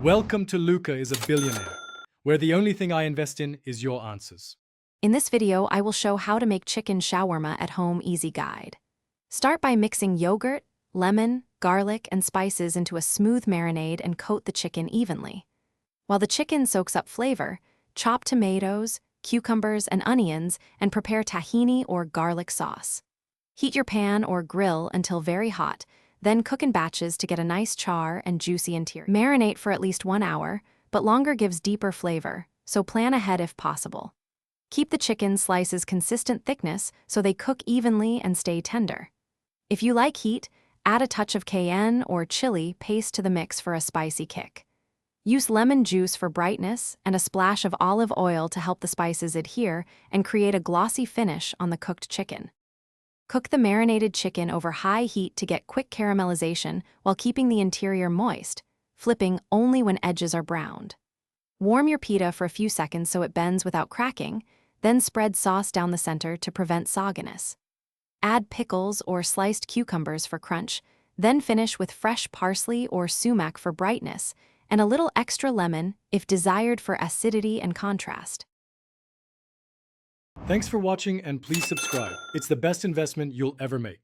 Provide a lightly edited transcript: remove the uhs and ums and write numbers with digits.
Welcome to Luca is a Billionaire, where the only thing I invest in is your answers. In this video, I will show how to make chicken shawarma at home easy guide. Start by mixing yogurt, lemon, garlic, and spices into a smooth marinade and coat the chicken evenly. While the chicken soaks up flavor, chop tomatoes, cucumbers, and onions and prepare tahini or garlic sauce. Heat your pan or grill until very hot, then cook in batches to get a nice char and juicy interior. Marinate for at least 1 hour, but longer gives deeper flavor, so plan ahead if possible. Keep the chicken slices consistent thickness so they cook evenly and stay tender. If you like heat, add a touch of cayenne or chili paste to the mix for a spicy kick. Use lemon juice for brightness and a splash of olive oil to help the spices adhere and create a glossy finish on the cooked chicken. Cook the marinated chicken over high heat to get quick caramelization while keeping the interior moist, flipping only when edges are browned. Warm your pita for a few seconds so it bends without cracking, then spread sauce down the center to prevent sogginess. Add pickles or sliced cucumbers for crunch, then finish with fresh parsley or sumac for brightness, and a little extra lemon if desired for acidity and contrast. Thanks for watching and please subscribe. It's the best investment you'll ever make.